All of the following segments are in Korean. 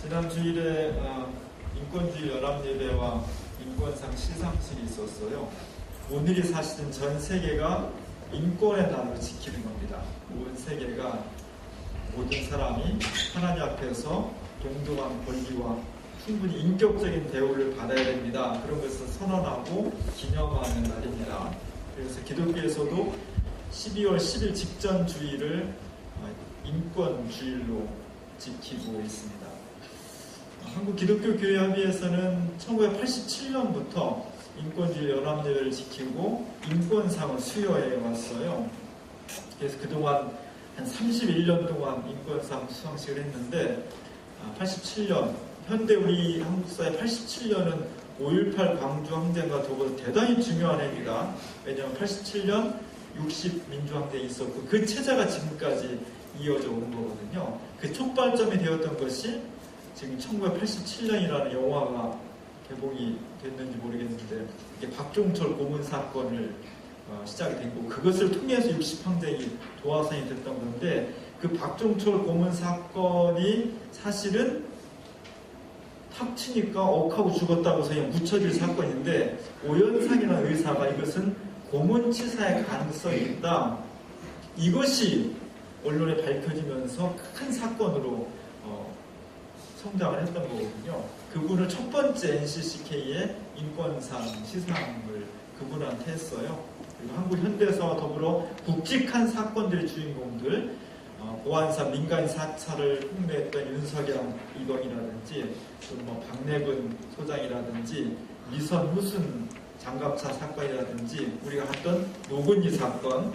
지난 주일에 인권주의 연합예배와 인권상 시상식이 있었어요. 오늘이 사실은 전 세계가 인권의 날로 지키는 겁니다. 온 세계가 모든 사람이 하나님 앞에서 동등한 권리와 충분히 인격적인 대우를 받아야 됩니다. 그런 것을 선언하고 기념하는 날입니다. 그래서 기독교에서도 12월 10일 직전 주일을 인권주일로 지키고 있습니다. 한국기독교교회협의회에서는 1987년부터 인권주의 연합예배를 지키고 인권상을 수여해 왔어요. 그래서 그동안 한 31년 동안 인권상 수상식을 했는데 87년, 현대 우리 한국사의 87년은 5.18 광주 항쟁과 더불어 대단히 중요한 해입니다. 왜냐하면 87년 60 민주항쟁이 있었고 그 체제가 지금까지 이어져 온 거거든요. 그 촉발점이 되었던 것이 지금 1987년이라는 영화가 개봉이 됐는지 모르겠는데 이게 박종철 고문 사건을 시작이 된 거고 그것을 통해서 60항쟁이 도화선이 됐던 건데 그 박종철 고문 사건이 사실은 탁 치니까 억하고 죽었다고 해서 그냥 묻혀질 사건인데 오연상이라는 의사가 이것은 고문치사의 가능성이 있다. 이것이 언론에 밝혀지면서 큰 사건으로 성장을 했던 거거든요. 그분을 첫 번째 NCCK의 인권상 시상을 그분한테 했어요. 그리고 한국 현대사와 더불어 굵직한 사건들의 주인공들, 보안사 민간 사찰을 흉내했던 윤석영 이건이라든지 또는 박내근 소장이라든지 미선 후순 장갑차 사건이라든지 우리가 했던 노근희 사건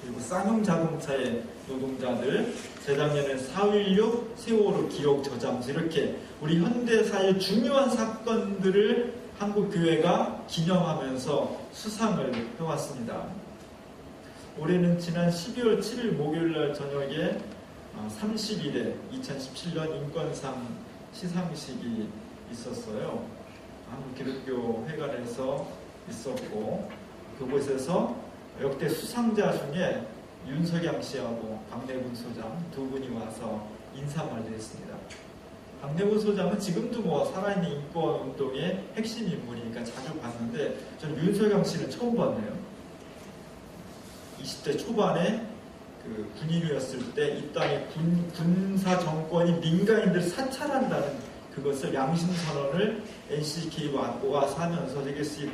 그리고 쌍용자동차의 노동자들 재작년에 4.16 세월호 기록 저장소 이렇게 우리 현대사의 중요한 사건들을 한국교회가 기념하면서 수상을 해왔습니다. 올해는 지난 12월 7일 목요일날 저녁에 30일에 2017년 인권상 시상식이 있었어요. 한국기독교회관에서 있었고 그곳에서 역대 수상자 중에 윤석영 씨하고 박내군 소장 두 분이 와서 인사말도 했습니다. 박내군 소장은 지금도 살아있는 인권운동의 핵심 인물이니까 자주 봤는데 저는 윤석영 씨는 처음 봤네요. 20대 초반에 그 군인이었을 때 이 땅의 군사 정권이 민간인들을 사찰한다는 그것을 양심선언을 NCK와 와서 하면서 이것이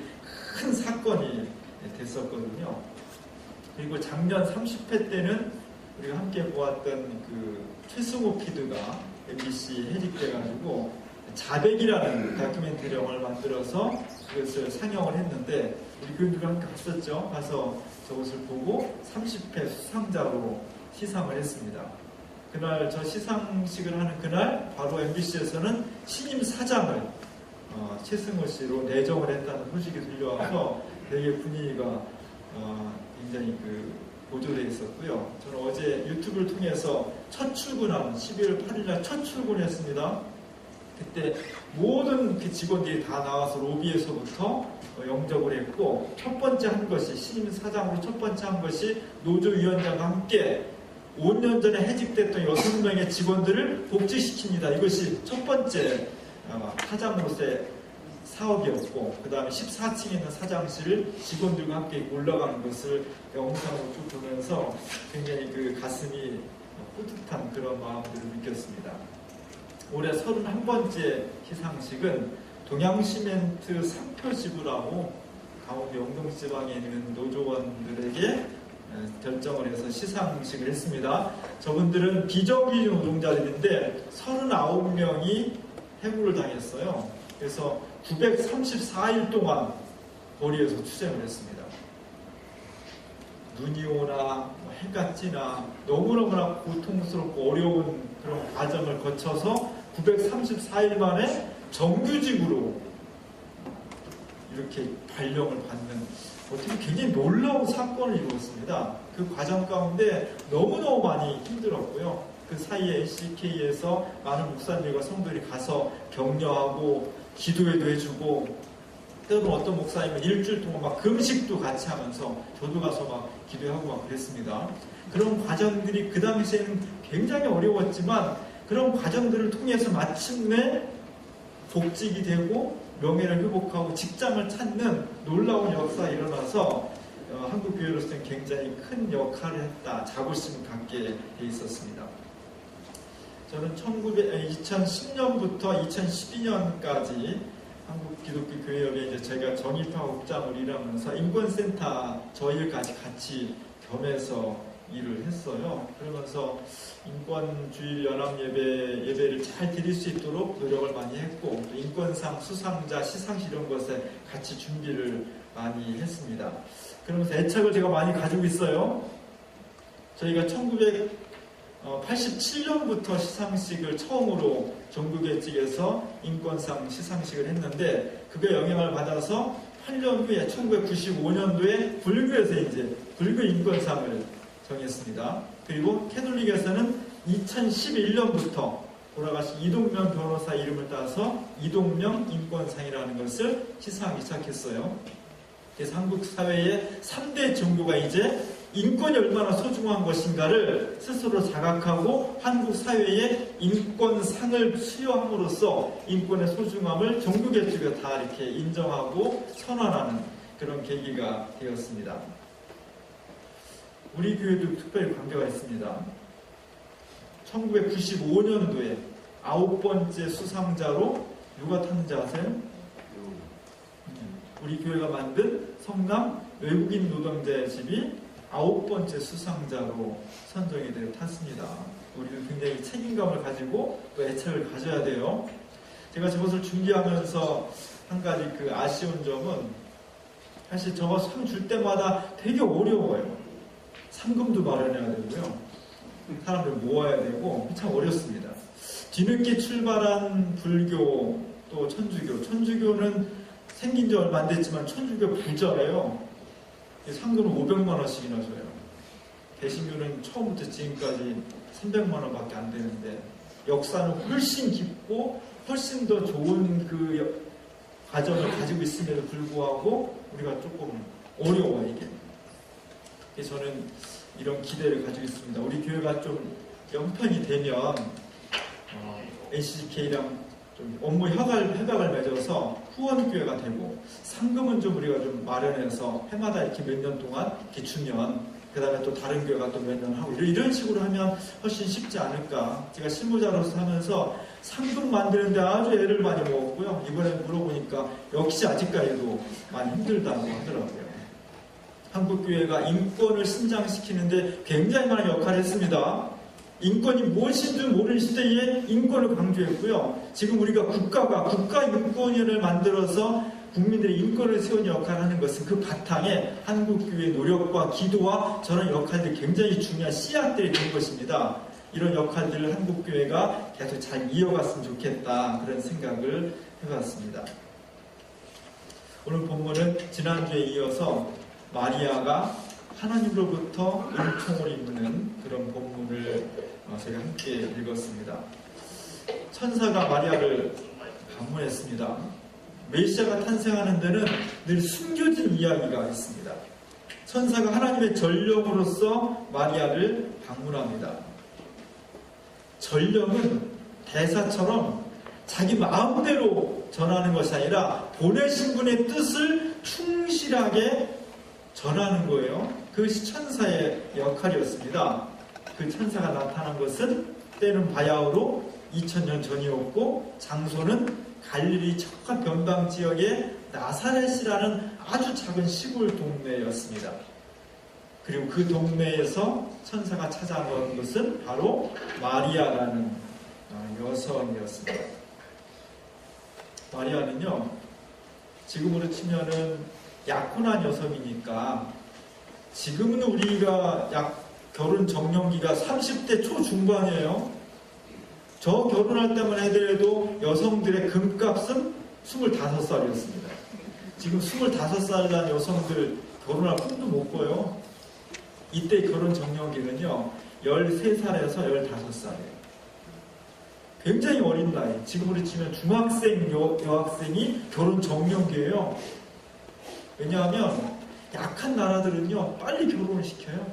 큰 사건이 됐었거든요. 그리고 작년 30회 때는 우리가 함께 보았던 그 최승호 PD가 MBC 해직돼가지고 자백이라는 다큐멘터리 영화를 만들어서 그것을 상영을 했는데 우리 교인들과 함께 갔었죠. 가서 저것을 보고 30회 수상자로 시상을 했습니다. 그날 저 시상식을 하는 그날 바로 MBC에서는 신임 사장을 최승호 씨로 내정을 했다는 소식이 들려와서 되게 분위기가 굉장히 고조되어 있었고요. 저는 어제 유튜브를 통해서 첫 출근한 12월 8일날 첫 출근했습니다. 그때 모든 그 직원들이 다 나와서 로비에서부터 영접을 했고 첫 번째 한 것이 신임 사장으로 첫 번째 한 것이 노조위원장과 함께 5년 전에 해직됐던 6명의 직원들을 복직시킵니다. 이것이 첫 번째 사장으로서의 사업이었고 그 다음에 14층에 있는 사장실을 직원들과 함께 올라가는 것을 영상으로 쭉 보면서 굉장히 가슴이 뿌듯한 그런 마음들을 느꼈습니다. 올해 31번째 시상식은 동양시멘트 3표 지부라고 강원도 영동지방에 있는 노조원들에게 결정을 해서 시상식을 했습니다. 저분들은 비정규직 노동자들인데 39명이 해고를 당했어요. 그래서 934일 동안 거리에서 투쟁을 했습니다. 눈이 오나 해가 찌나 너무너무나 고통스럽고 어려운 그런 과정을 거쳐서 934일 만에 정규직으로 이렇게 발령을 받는 어떻게 굉장히 놀라운 사건을 이루었습니다. 그 과정 가운데 너무너무 많이 힘들었고요. 그 사이에 NCK에서 많은 목사님과 성도들이 가서 격려하고 기도회도 해주고 때로는 어떤 목사님은 일주일 동안 막 금식도 같이 하면서 저도 가서 막 기도하고 막 그랬습니다. 그런 과정들이 그 당시에는 굉장히 어려웠지만 그런 과정들을 통해서 마침내 복직이 되고 명예를 회복하고 직장을 찾는 놀라운 역사가 일어나서 한국 교회로서는 굉장히 큰 역할을 했다, 자부심을 갖게 돼 있었습니다. 저는 2010년부터 2012년까지 한국기독교교회협에 이제 제가 정의파업장을 일하면서 인권센터 저희까지 같이 겸해서 일을 했어요. 그러면서 인권주일 연합 예배를 잘 드릴 수 있도록 노력을 많이 했고, 또 인권상 수상자 시상식 이런 것에 같이 준비를 많이 했습니다. 그러면서 애착을 제가 많이 가지고 있어요. 저희가 1987년부터 시상식을 처음으로 전국에 찍어서 인권상 시상식을 했는데, 그게 영향을 받아서 8년 후에 1995년도에 불교에서 이제 불교 인권상을 정했습니다. 그리고 캐톨릭에서는 2011년부터 돌아가신 이동명 변호사 이름을 따서 이동명 인권상이라는 것을 시상하기 시작했어요. 그래서 한국 사회의 3대 종교가 이제 인권이 얼마나 소중한 것인가를 스스로 자각하고 한국 사회의 인권상을 수여함으로써 인권의 소중함을 종교계 쪽에 다 이렇게 인정하고 선언하는 그런 계기가 되었습니다. 우리 교회도 특별히 관계가 있습니다. 1995년도에 9번째 수상자로 누가 탔는지 아세요? 우리 교회가 만든 성남 외국인 노동자의 집이 9번째 수상자로 선정이 되어 탔습니다. 우리는 굉장히 책임감을 가지고 또 애착을 가져야 돼요. 제가 저것을 준비하면서 한 가지 아쉬운 점은, 사실 저거 상 줄 때마다 되게 어려워요. 상금도 마련해야 되고요. 사람들 모아야 되고 참 어렵습니다. 뒤늦게 출발한 불교 또 천주교는 생긴 지 얼마 안 됐지만 천주교 부자예요. 상금을 500만 원씩이나 줘요. 개신교는 처음부터 지금까지 300만 원밖에 안 되는데, 역사는 훨씬 깊고 훨씬 더 좋은 그 과정을 가지고 있음에도 불구하고 우리가 조금 어려워요, 이게. 그래서 저는 이런 기대를 가지고 있습니다. 우리 교회가 좀 영편이 되면 NCCK랑 좀 업무 협약을 맺어서 후원교회가 되고, 상금은 좀 우리가 좀 마련해서 해마다 이렇게 몇 년 동안 이렇게 주면, 그 다음에 또 다른 교회가 또 몇 년 하고, 이런 식으로 하면 훨씬 쉽지 않을까. 제가 실무자로서 하면서 상금 만드는데 아주 애를 많이 먹었고요. 이번에 물어보니까 역시 아직까지도 많이 힘들다고 하더라고요. 한국교회가 인권을 신장시키는데 굉장히 많은 역할을 했습니다. 인권이 무엇인지 모르는 시대에 인권을 강조했고요. 지금 우리가 국가 인권위원회를 만들어서 국민들의 인권을 세우는 역할을 하는 것은 그 바탕에 한국교회의 노력과 기도와 저런 역할들이 굉장히 중요한 씨앗들이 된 것입니다. 이런 역할들을 한국교회가 계속 잘 이어갔으면 좋겠다, 그런 생각을 해봤습니다. 오늘 본문은 지난주에 이어서 마리아가 하나님으로부터 은총을 입는 그런 본문을 제가 함께 읽었습니다. 천사가 마리아를 방문했습니다. 메시아가 탄생하는 데는 늘 숨겨진 이야기가 있습니다. 천사가 하나님의 전령으로서 마리아를 방문합니다. 전령은 대사처럼 자기 마음대로 전하는 것이 아니라 보내신 분의 뜻을 충실하게 전하는 거예요. 그것이 천사의 역할이었습니다. 그 천사가 나타난 것은 때는 바야흐로 2000년 전이었고, 장소는 갈릴리 척화 변방 지역의 나사렛이라는 아주 작은 시골 동네였습니다. 그리고 그 동네에서 천사가 찾아온 것은 바로 마리아라는 여성이었습니다. 마리아는요, 지금으로 치면은 약혼한 여성이니까, 지금은 우리가 결혼 정년기가 30대 초중반이에요. 저 결혼할 때만 해도 여성들의 금값은 25살이었습니다. 지금 25살 난 여성들 결혼할 꿈도 못 꿔요. 이때 결혼 정년기는요, 13살에서 15살이에요. 굉장히 어린 나이. 지금으로 치면 중학생, 여학생이 결혼 정년기예요. 왜냐하면 약한 나라들은요, 빨리 결혼을 시켜요.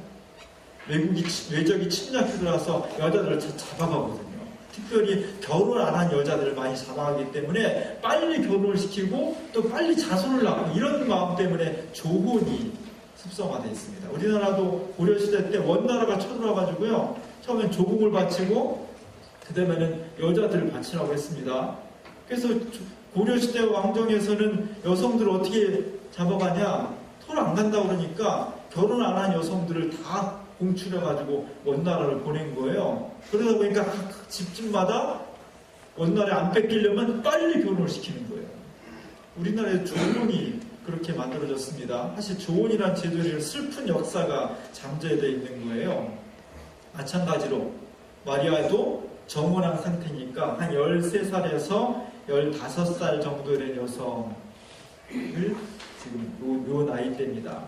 외적이 침략해 들어와서 여자들을 잡아가거든요. 특별히 결혼 안 한 여자들을 많이 잡아가기 때문에 빨리 결혼을 시키고 또 빨리 자손을 낳고 이런 마음 때문에 조혼이 습성화되어 있습니다. 우리나라도 고려시대 때 원나라가 쳐들어와가지고요. 처음엔 조국을 바치고 그 다음에는 여자들을 바치라고 했습니다. 그래서 고려시대 왕정에서는 여성들을 어떻게 잡아가냐, 토를 안 간다고 그러니까 결혼 안 한 여성들을 다 공출해가지고 원나라를 보낸 거예요. 그러다 보니까 각 집집마다 원나라에 안 뺏기려면 빨리 결혼을 시키는 거예요. 우리나라의 조혼이 그렇게 만들어졌습니다. 사실 조혼이란 제도에 슬픈 역사가 잠재되어 있는 거예요. 마찬가지로 마리아도 정혼한 상태니까 한 13살에서 15살 정도 된 여성을 지금 요 나이대입니다.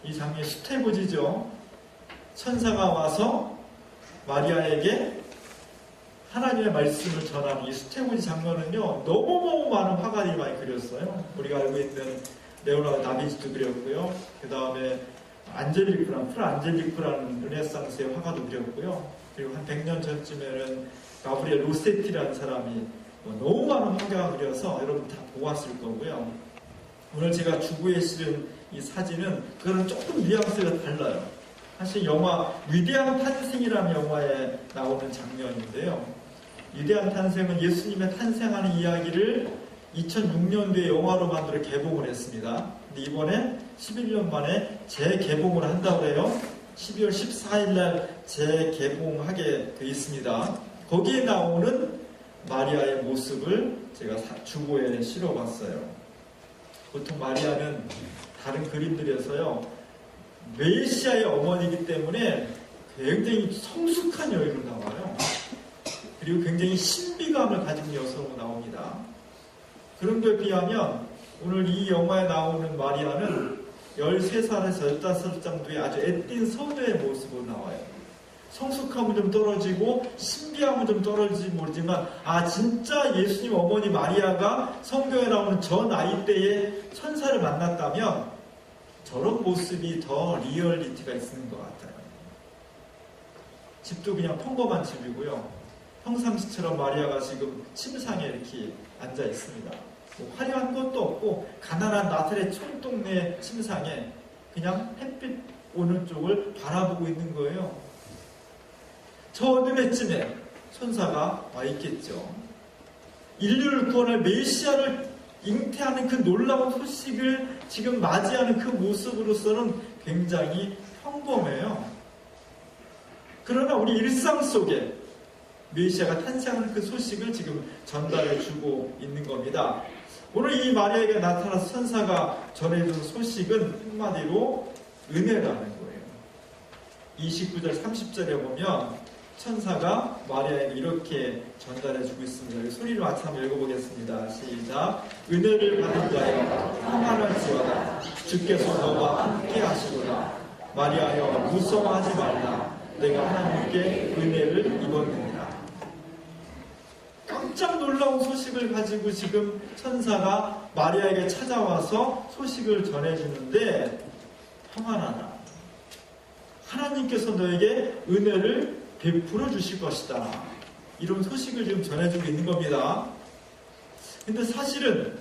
이 장면이 수태고지죠. 천사가 와서 마리아에게 하나님의 말씀을 전하는 이 수태고지 장면은요, 너무너무 많은 화가들이 많이 그렸어요. 우리가 알고 있는 레오나르도 다빈치도 그렸고요. 그 다음에 프라 안젤리쿠라는 르네상스의 화가도 그렸고요. 그리고 한 100년 전쯤에는 가브리엘 로세티라는 사람이 너무 많은 화가가 그려서 여러분 다 보았을 거고요. 오늘 제가 주부에 실은 이 사진은 그거는 조금 뉘앙스가 달라요. 사실 영화 위대한 탄생이라는 영화에 나오는 장면인데요. 위대한 탄생은 예수님의 탄생하는 이야기를 2006년도에 영화로 만들어 개봉을 했습니다. 근데 이번에 11년 만에 재개봉을 한다고 해요. 12월 14일 날 재개봉하게 되어 있습니다. 거기에 나오는 마리아의 모습을 제가 주보에 실어봤어요. 보통 마리아는 다른 그림들에서요, 메시아의 어머니이기 때문에 굉장히 성숙한 여인으로 나와요. 그리고 굉장히 신비감을 가진 여성으로 나옵니다. 그런 거에 비하면 오늘 이 영화에 나오는 마리아는 13살에서 15살 정도의 아주 애띤 소녀의 모습으로 나와요. 성숙함은 좀 떨어지고 신비함은 좀 떨어질지 모르지만 진짜 예수님 어머니 마리아가 성경에 나오는 저 나이대에 천사를 만났다면 저런 모습이 더 리얼리티가 있는 것 같아요. 집도 그냥 평범한 집이고요. 평상시처럼 마리아가 지금 침상에 이렇게 앉아 있습니다. 뭐 화려한 것도 없고 가난한 나사렛 촌동네 침상에 그냥 햇빛 오는 쪽을 바라보고 있는 거예요. 저 어느 해쯤에 천사가 와 있겠죠. 인류를 구원할 메시아를 잉태하는 그 놀라운 소식을 지금 맞이하는 그 모습으로서는 굉장히 평범해요. 그러나 우리 일상 속에 메시아가 탄생하는 그 소식을 지금 전달해 주고 있는 겁니다. 오늘 이 마리아에게 나타나서 천사가 전해준 소식은 한마디로 은혜라는 거예요. 29절 30절에 보면 천사가 마리아에게 이렇게 전달해 주고 있습니다. 소리로 같이 한번 읽어보겠습니다. 시작. 은혜를 받은 자여 평안할지어다. 주께서 너와 함께 하시구나. 마리아여 무서워하지 말라. 내가 하나님께 은혜를 입었느니라. 깜짝 놀라운 소식을 가지고 지금 천사가 마리아에게 찾아와서 소식을 전해주는데 평안하라. 하나님께서 너에게 은혜를 베풀어 주실 것이다. 이런 소식을 지금 전해주고 있는 겁니다. 근데 사실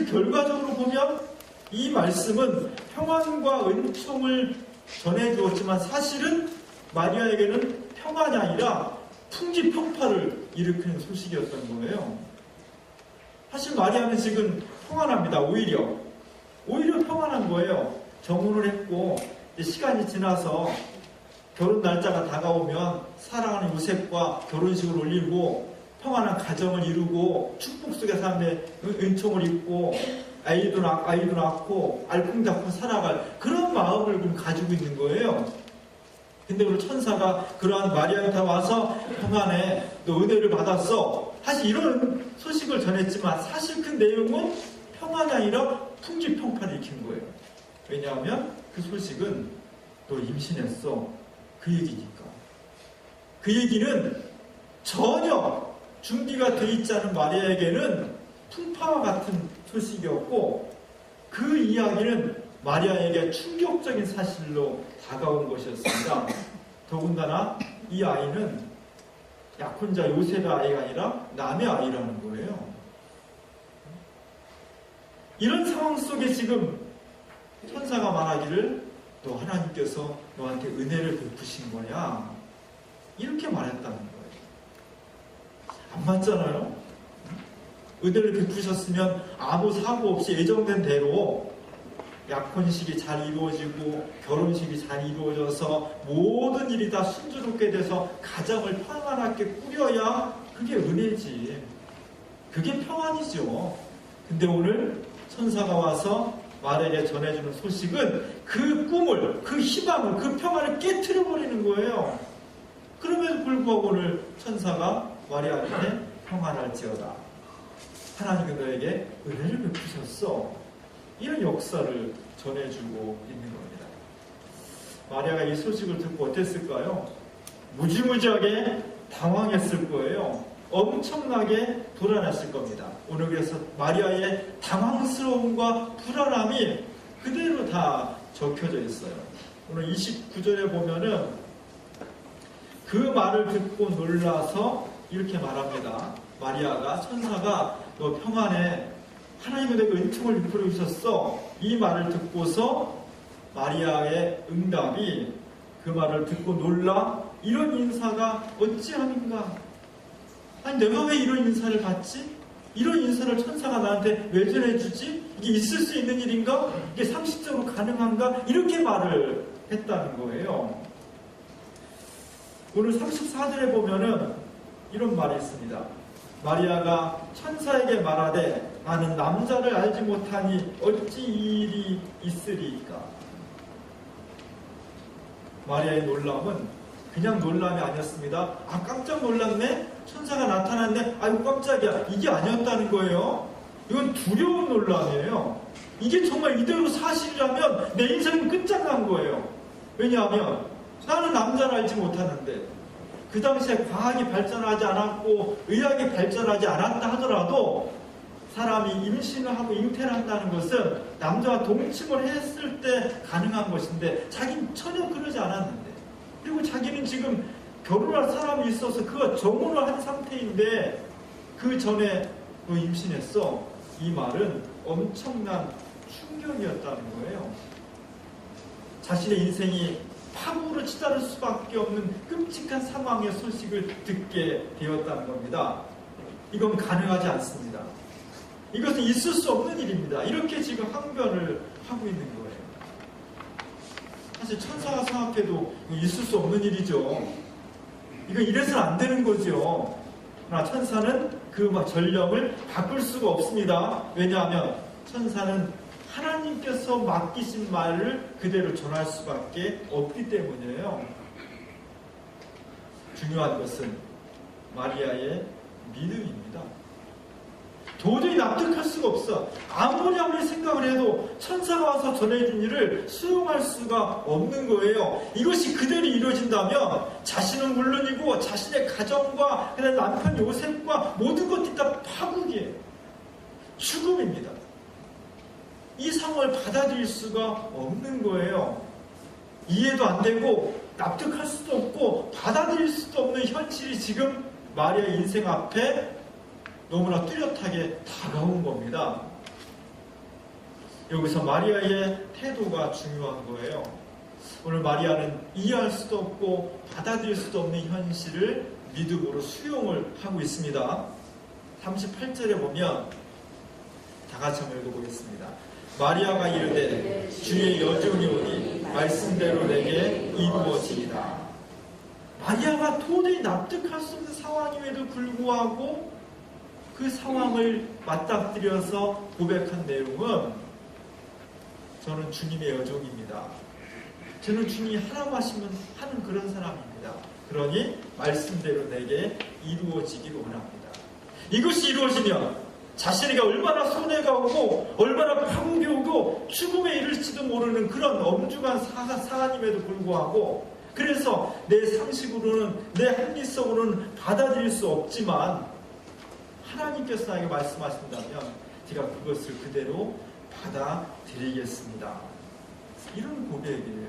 결과적으로 보면 이 말씀은 평안과 은총을 전해주었지만 사실은 마리아에게는 평안이 아니라 풍지폭발을 일으키는 소식이었던 거예요. 사실 마리아는 지금 평안합니다. 오히려 평안한 거예요. 정혼을 했고 시간이 지나서 결혼 날짜가 다가오면 사랑하는 요셉과 결혼식을 올리고 평안한 가정을 이루고 축복 속에 사람의 은총을 입고 아이도 낳고 알콩달콩 살아갈 그런 마음을 가지고 있는 거예요. 근데 우리 천사가 그러한 마리아한테 와서 평안해, 너 은혜를 받았어. 사실 이런 소식을 전했지만 사실 그 내용은 평안이 아니라 풍지평판을 일으킨 거예요. 왜냐하면 그 소식은 너 임신했어. 그 얘기니까. 그 얘기는 전혀 준비가 돼 있지 않은 마리아에게는 풍파와 같은 소식이었고 그 이야기는 마리아에게 충격적인 사실로 다가온 것이었습니다. 더군다나 이 아이는 약혼자 요셉의 아이가 아니라 남의 아이라는 거예요. 이런 상황 속에 지금 천사가 말하기를 너 하나님께서 너한테 은혜를 베푸신 거야. 이렇게 말했다는 거예요. 안 맞잖아요? 은혜를 베푸셨으면 아무 사고 없이 예정된 대로 약혼식이 잘 이루어지고 결혼식이 잘 이루어져서 모든 일이 다 순조롭게 돼서 가정을 평안하게 꾸려야 그게 은혜지. 그게 평안이죠. 근데 오늘 천사가 와서 마리아에게 전해주는 소식은 그 꿈을, 그 희망을, 그 평안을 깨트려버리는 거예요. 그럼에도 불구하고 오늘 천사가 마리아한테 평안할지어다. 하나님이 너에게 은혜를 베푸셨어. 이런 역사를 전해주고 있는 겁니다. 마리아가 이 소식을 듣고 어땠을까요? 무지무지하게 당황했을 거예요. 엄청나게 불안했을 겁니다. 오늘 그래서 마리아의 당황스러움과 불안함이 그대로 다 적혀져 있어요. 오늘 29절에 보면은 그 말을 듣고 놀라서 이렇게 말합니다. 마리아가 천사가 너 평안해. 하나님은 내게 은총을 베풀어 주셨어. 이 말을 듣고서 마리아의 응답이 그 말을 듣고 놀라 이런 인사가 어찌함인가? 아니 내가 왜 이런 인사를 받지? 이런 인사를 천사가 나한테 왜 전해주지? 이게 있을 수 있는 일인가? 이게 상식적으로 가능한가? 이렇게 말을 했다는 거예요. 오늘 34절에 보면은 이런 말이 있습니다. 마리아가 천사에게 말하되 나는 남자를 알지 못하니 어찌 이 일이 있으리까? 마리아의 놀람은 그냥 놀람이 아니었습니다. 아 깜짝 놀랐네? 천사가 나타났네? 아이고 깜짝이야. 이게 아니었다는 거예요. 이건 두려운 놀람이에요. 이게 정말 이대로 사실이라면 내 인생은 끝장난 거예요. 왜냐하면 나는 남자를 알지 못하는데 그 당시에 과학이 발전하지 않았고 의학이 발전하지 않았다 하더라도 사람이 임신을 하고 잉태를 한다는 것은 남자와 동침을 했을 때 가능한 것인데 자기는 전혀 그러지 않았는데 그리고 자기는 지금 결혼할 사람이 있어서 그가 정혼을 한 상태인데 그 전에 너 임신했어. 이 말은 엄청난 충격이었다는 거예요. 자신의 인생이 파국으로 치달을 수밖에 없는 끔찍한 상황의 소식을 듣게 되었다는 겁니다. 이건 가능하지 않습니다. 이것은 있을 수 없는 일입니다. 이렇게 지금 항변을 하고 있는 거예요. 사실 천사가 생각해도 있을 수 없는 일이죠. 이거 이래서는 안 되는 거죠. 그러나 천사는 그 전령을 바꿀 수가 없습니다. 왜냐하면 천사는 하나님께서 맡기신 말을 그대로 전할 수밖에 없기 때문이에요. 중요한 것은 마리아의 믿음입니다. 도저히 납득할 수가 없어. 아무리 생각을 해도 천사가 와서 전해준 일을 수용할 수가 없는 거예요. 이것이 그대로 이루어진다면 자신은 물론이고 자신의 가정과 그다음에 남편 요셉과 모든 것들이 다 파국이에요. 죽음입니다. 이 상황을 받아들일 수가 없는 거예요. 이해도 안 되고 납득할 수도 없고 받아들일 수도 없는 현실이 지금 마리아의 인생 앞에 너무나 뚜렷하게 다가온 겁니다. 여기서 마리아의 태도가 중요한 거예요. 오늘 마리아는 이해할 수도 없고 받아들일 수도 없는 현실을 믿음으로 수용을 하고 있습니다. 38절에 보면 다 같이 한번 읽어보겠습니다. 마리아가 이르되 주의 여종이 오니 말씀대로 내게 이루어지리다. 마리아가 도저히 납득할 수 없는 상황임에도 불구하고 그 상황을 맞닥뜨려서 고백한 내용은 저는 주님의 여종입니다. 저는 주님이 하라고 하시면 하는 그런 사람입니다. 그러니 말씀대로 내게 이루어지기를 원합니다. 이것이 이루어지면 자신에게 얼마나 손해가 오고 얼마나 파국이 오고 죽음에 이를지도 모르는 그런 엄중한 사안임에도 불구하고 그래서 내 상식으로는 내 합리성으로는 받아들일 수 없지만 하나님께서 나에게 말씀하신다면 제가 그것을 그대로 받아들이겠습니다. 이런 고백이에요.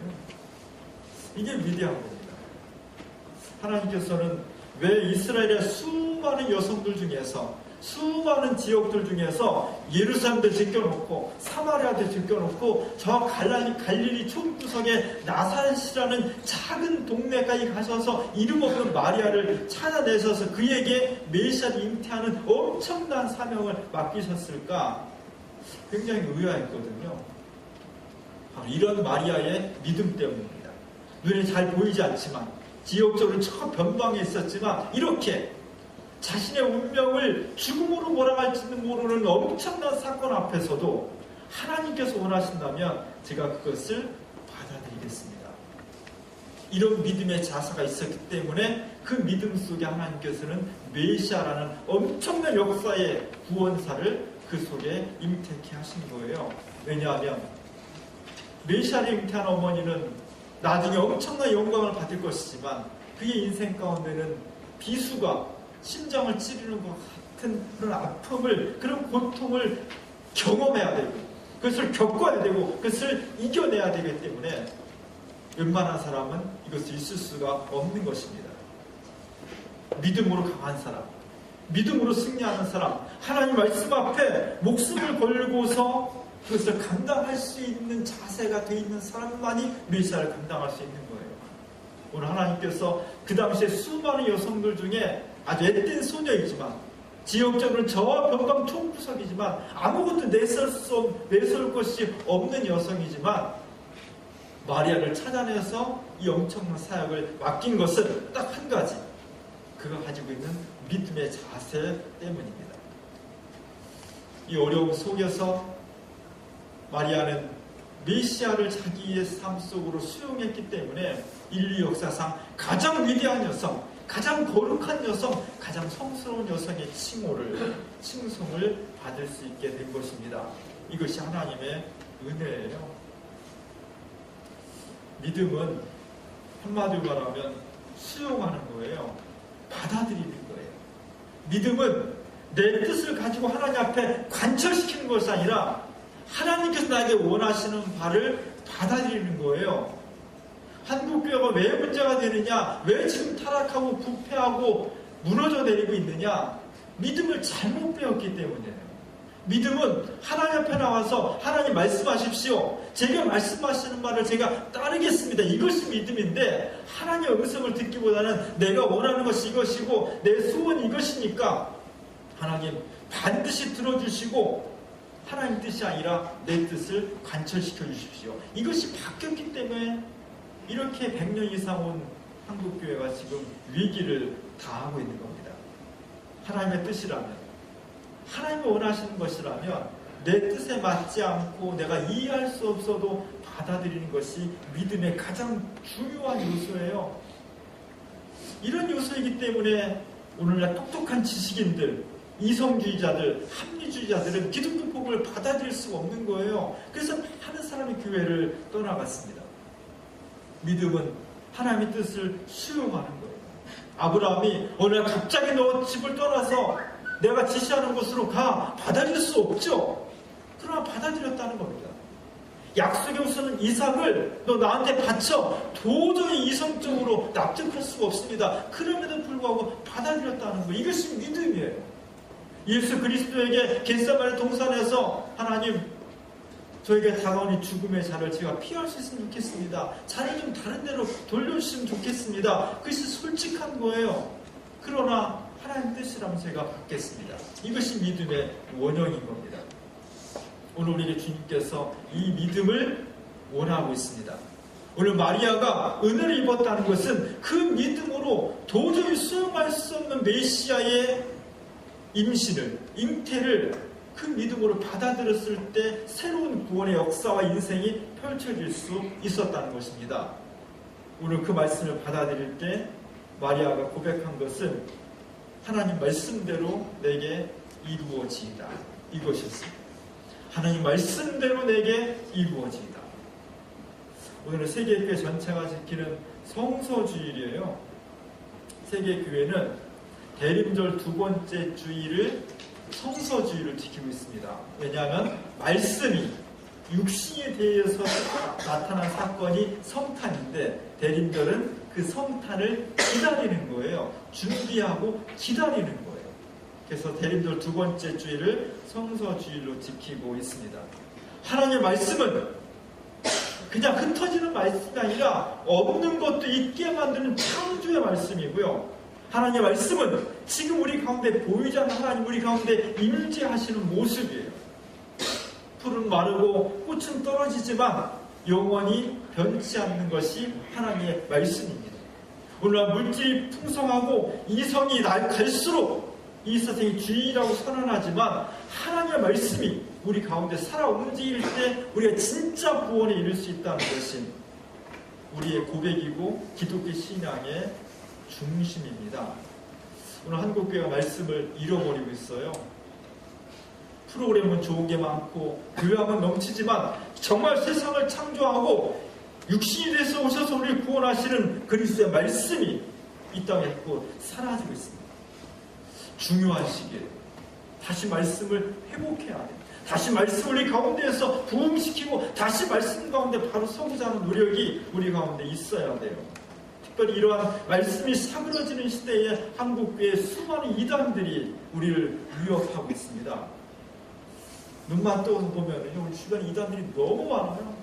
이게 위대한 겁니다. 하나님께서는 왜 이스라엘의 수많은 여성들 중에서, 수많은 지역들 중에서 예루살렘도 제껴놓고 사마리아도 제껴놓고 저 갈릴리 촌구석에 나사렛이라는 작은 동네까지 가셔서 이름 없는 마리아를 찾아내셔서 그에게 메시아를 잉태하는 엄청난 사명을 맡기셨을까? 굉장히 의아했거든요. 바로 이런 마리아의 믿음 때문입니다. 눈에 잘 보이지 않지만, 지역적으로 저 변방에 있었지만, 이렇게 자신의 운명을 죽음으로 몰아갈지는 모르는 엄청난 사건 앞에서도 하나님께서 원하신다면 제가 그것을 받아들이겠습니다. 이런 믿음의 자세가 있었기 때문에 그 믿음 속에 하나님께서는 메시아라는 엄청난 역사의 구원사를 그 속에 잉태케 하신 거예요. 왜냐하면 메시아를 잉태한 어머니는 나중에 엄청난 영광을 받을 것이지만 그의 인생 가운데는 비수가 심장을 찌르는 것 같은 그런 아픔을, 그런 고통을 경험해야 되고 그것을 겪어야 되고 그것을 이겨내야 되기 때문에 웬만한 사람은 이것을 있을 수가 없는 것입니다. 믿음으로 강한 사람, 믿음으로 승리하는 사람, 하나님 말씀 앞에 목숨을 걸고서 그것을 감당할 수 있는 자세가 되어 있는 사람만이 메시아를 감당할 수 있는 거예요. 오늘 하나님께서 그 당시에 수많은 여성들 중에 아주 앳된 소녀이지만, 지역적으로는 저 변방 총구석이지만 아무것도 내세울 것이 없는 여성이지만 마리아를 찾아내서 이 엄청난 사역을 맡긴 것은 딱 한 가지, 그가 가지고 있는 믿음의 자세 때문입니다. 이 어려움 속에서 마리아는 메시아를 자기의 삶 속으로 수용했기 때문에 인류 역사상 가장 위대한 여성, 가장 거룩한 여성, 가장 성스러운 여성의 칭송을 받을 수 있게 된 것입니다. 이것이 하나님의 은혜예요. 믿음은 한마디로 말하면 수용하는 거예요. 받아들이는 거예요. 믿음은 내 뜻을 가지고 하나님 앞에 관철시키는 것이 아니라 하나님께서 나에게 원하시는 바를 받아들이는 거예요. 한국교회가 왜 문제가 되느냐? 왜 지금 타락하고 부패하고 무너져 내리고 있느냐? 믿음을 잘못 배웠기 때문이에요. 믿음은 하나님 앞에 나와서 하나님 말씀하십시오. 제가 말씀하시는 말을 제가 따르겠습니다. 이것이 믿음인데 하나님의 음성을 듣기보다는 내가 원하는 것이 이것이고 내 소원이 이것이니까 하나님 반드시 들어주시고 하나님 뜻이 아니라 내 뜻을 관철시켜 주십시오. 이것이 바뀌었기 때문에 이렇게 100년 이상 온 한국교회가 지금 위기를 당하고 있는 겁니다. 하나님의 뜻이라면, 하나님이 원하시는 것이라면 내 뜻에 맞지 않고 내가 이해할 수 없어도 받아들이는 것이 믿음의 가장 중요한 요소예요. 이런 요소이기 때문에 오늘날 똑똑한 지식인들, 이성주의자들, 합리주의자들은 기독교 복음을 받아들일 수가 없는 거예요. 그래서 많은 사람이 교회를 떠나갔습니다. 믿음은 하나님의 뜻을 수용하는 거예요. 아브라함이 어느 날 갑자기 너 집을 떠나서 내가 지시하는 곳으로 가, 받아들일 수 없죠. 그러나 받아들였다는 겁니다. 약속의 우선은 이삭을 너 나한테 바쳐, 도저히 이성적으로 납득할 수가 없습니다. 그럼에도 불구하고 받아들였다는 거예요. 이것이 믿음이에요. 예수 그리스도에게 겟세마네 동산에서 하나님, 저에게 다가오는 죽음의 자를 제가 피할 수 있으면 좋겠습니다. 자를 좀 다른 데로 돌려주시면 좋겠습니다. 그것이 솔직한 거예요. 그러나 하나님 뜻이라면 제가 받겠습니다. 이것이 믿음의 원형인 겁니다. 오늘 우리에게 주님께서 이 믿음을 원하고 있습니다. 오늘 마리아가 은혜를 입었다는 것은 그 믿음으로 도저히 수용할 수 없는 메시아의 임신을, 잉태를 그 믿음으로 받아들였을 때 새로운 구원의 역사와 인생이 펼쳐질 수 있었다는 것입니다. 오늘 그 말씀을 받아들일 때 마리아가 고백한 것은 하나님 말씀대로 내게 이루어지이다. 이것이었습니다. 하나님 말씀대로 내게 이루어지이다. 오늘은 세계교회 전체가 지키는 성서주일이에요. 세계교회는 대림절 두 번째 주일을 성서주의를 지키고 있습니다. 왜냐하면 말씀이 육신에 대해서 나타난 사건이 성탄인데 대림절은 그 성탄을 기다리는 거예요. 준비하고 기다리는 거예요. 그래서 대림절 두 번째 주일을 성서주일로 지키고 있습니다. 하나님의 말씀은 그냥 흩어지는 말씀이 아니라 없는 것도 있게 만드는 창조의 말씀이고요. 하나님의 말씀은 지금 우리 가운데 보이지 않는 하나님 우리 가운데 임재하시는 모습이에요. 풀은 마르고 꽃은 떨어지지만 영원히 변치 않는 것이 하나님의 말씀입니다. 오늘날 물질이 풍성하고 이성이 갈수록 이 세상이 주의라고 선언하지만 하나님의 말씀이 우리 가운데 살아 움직일 때 우리가 진짜 구원에 이를 수 있다는 것이 우리의 고백이고 기독교 신앙의 중심입니다. 오늘 한국교회가 말씀을 잃어버리고 있어요. 프로그램은 좋은 게 많고 교양은 넘치지만 정말 세상을 창조하고 육신이 돼서 오셔서 우리를 구원하시는 그리스도의 말씀이 이 땅에 있고 사라지고 있습니다. 중요한 시기에 다시 말씀을 회복해야 돼요. 다시 말씀을 우리 가운데에서 부흥시키고 다시 말씀 가운데 바로 서고자 하는 노력이 우리 가운데 있어야 돼요. 특별히 이러한 말씀이 사그러지는 시대에 한국교회의 수많은 이단들이 우리를 위협하고 있습니다. 눈만 떠서 보면 우리 주변에 이단들이 너무 많아요.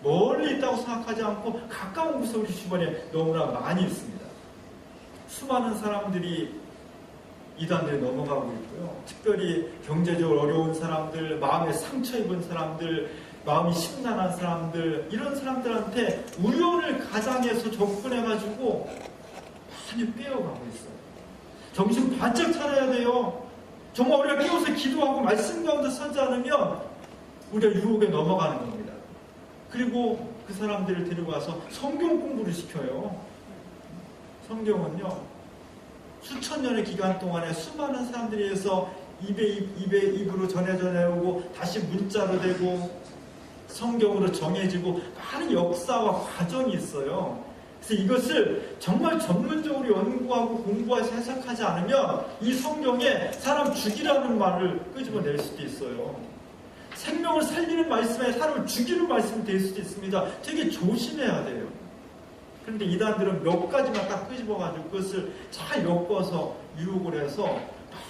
멀리 있다고 생각하지 않고 가까운 곳에 우리 주변에 너무나 많이 있습니다. 수많은 사람들이 이단들이 넘어가고 있고요. 특별히 경제적으로 어려운 사람들, 마음에 상처 입은 사람들, 마음이 심란한 사람들, 이런 사람들한테 우연을 가장해서 접근해가지고 많이 빼어가고 있어요. 정신 바짝 차려야 돼요. 정말 우리가 깨워서 기도하고 말씀 가운데 서지 않으면 우리가 유혹에 넘어가는 겁니다. 그리고 그 사람들을 데리고 와서 성경 공부를 시켜요. 성경은요, 수천 년의 기간 동안에 수많은 사람들에 의해서 입으로 전해져 내오고 다시 문자로 되고 성경으로 정해지고 많은 역사와 과정이 있어요. 그래서 이것을 정말 전문적으로 연구하고 공부해서 해석하지 않으면 이 성경에 사람 죽이라는 말을 끄집어낼 수도 있어요. 생명을 살리는 말씀에 사람을 죽이는 말씀이 될 수도 있습니다. 되게 조심해야 돼요. 그런데 이단들은 몇 가지만 딱 끄집어가지고 그것을 잘 엮어서 유혹을 해서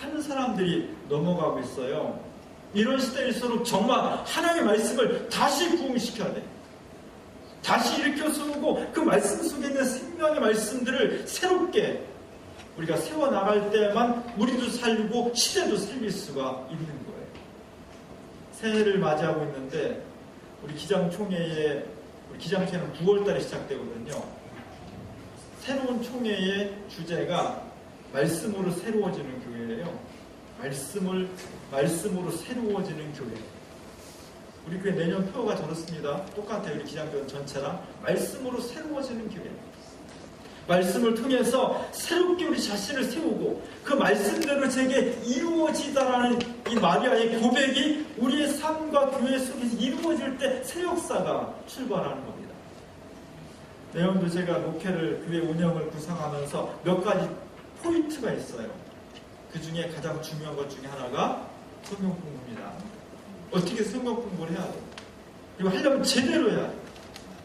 많은 사람들이 넘어가고 있어요. 이런 시대일수록 정말 하나님의 말씀을 다시 부흥시켜야 돼요. 다시 일으켜 세우고 그 말씀 속에 있는 생명의 말씀들을 새롭게 우리가 세워나갈 때만 우리도 살리고 시대도 살릴 수가 있는 거예요. 새해를 맞이하고 있는데 우리 기장총회는 9월달에 시작되거든요. 새로운 총회의 주제가 말씀으로 새로워지는 교회예요. 말씀으로 새로워지는 교회. 우리 교회 내년 표어가 저렇습니다. 똑같아요. 우리 기장교회 전체랑 말씀으로 새로워지는 교회. 말씀을 통해서 새롭게 우리 자신을 세우고 그 말씀대로 제게 이루어지다라는 이 마리아의 고백이 우리의 삶과 교회 속에서 이루어질 때 새 역사가 출발하는 겁니다. 내년도 제가 목회를 교회 운영을 구상하면서 몇 가지 포인트가 있어요. 그 중에 가장 중요한 것 중에 하나가 성경 공부입니다. 어떻게 성경 공부를 해야 돼요? 그리고 하려면 제대로 해야 돼요.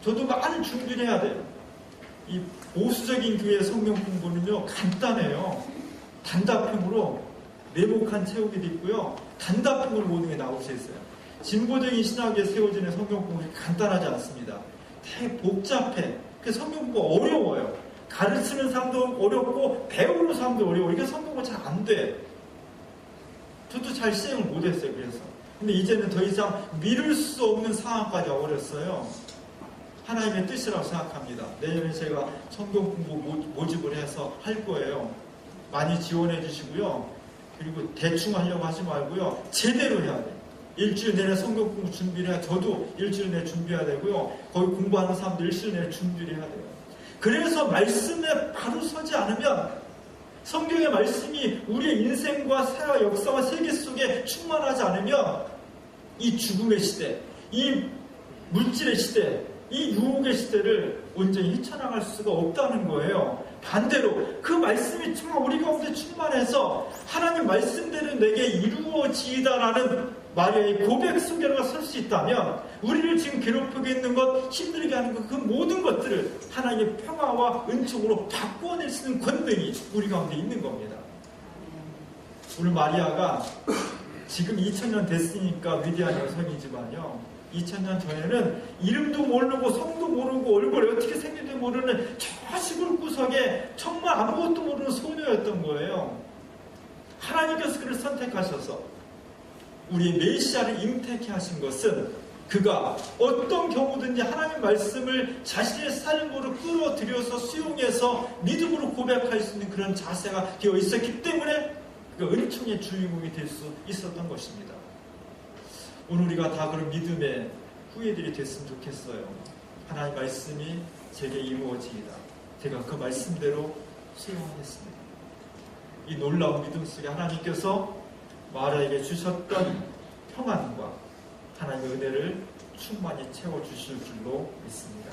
저도 많은 준비를 해야 돼요. 이 보수적인 교회의 성경 공부는요, 간단해요. 단답형으로 네모칸 채우기도 있고요. 단답형으로 모든 게 나올 수 있어요. 진보적인 신학에 세워지는 성경 공부는 간단하지 않습니다. 되게 복잡해. 그 성경 공부가 어려워요. 가르치는 사람도 어렵고 배우는 사람도 어려워. 이게 성경 공부가 잘 안 돼. 저도 잘 시행을 못했어요. 그래서. 근데 이제는 더 이상 미룰 수 없는 상황까지 어렸어요. 하나님의 뜻이라고 생각합니다. 내년에 제가 성경 공부 모집을 해서 할 거예요. 많이 지원해 주시고요. 그리고 대충 하려고 하지 말고요. 제대로 해야 돼요. 일주일 내내 성경 공부 준비를 해야, 저도 일주일 내내 준비해야 되고요. 거기 공부하는 사람도 일주일 내내 준비를 해야 돼요. 그래서 말씀에 바로 서지 않으면, 성경의 말씀이 우리의 인생과 사회와 역사와 세계 속에 충만하지 않으면 이 죽음의 시대, 이 물질의 시대, 이 유혹의 시대를 온전히 헤쳐나갈 수가 없다는 거예요. 반대로 그 말씀이 정말 우리 가운데 충만해서 하나님 말씀대로 내게 이루어지다라는 마리아의 고백 속에가 설 수 있다면 우리를 지금 괴롭히고 있는 것, 힘들게 하는 것, 그 모든 것들을 하나님의 평화와 은총으로 바꾸어낼 수 있는 권능이 우리 가운데 있는 겁니다. 오늘 마리아가 지금 2000년 됐으니까 위대한 여성이지만요, 2000년 전에는 이름도 모르고 성도 모르고 얼굴이 어떻게 생긴지 모르는 저 시골 구석에 정말 아무것도 모르는 소녀였던 거예요. 하나님께서 그를 선택하셔서 우리의 메시아를 잉태케 하신 것은 그가 어떤 경우든지 하나님의 말씀을 자신의 삶으로 끌어들여서 수용해서 믿음으로 고백할 수 있는 그런 자세가 되어 있었기 때문에 그가 은총의 주인공이 될 수 있었던 것입니다. 오늘 우리가 다 그런 믿음의 후예들이 됐으면 좋겠어요. 하나님의 말씀이 제게 이루어지이다. 제가 그 말씀대로 수용하겠습니다. 이 놀라운 믿음 속에 하나님께서 마리아에게 주셨던 평안과 하나님의 은혜를 충만히 채워주실 줄로 믿습니다.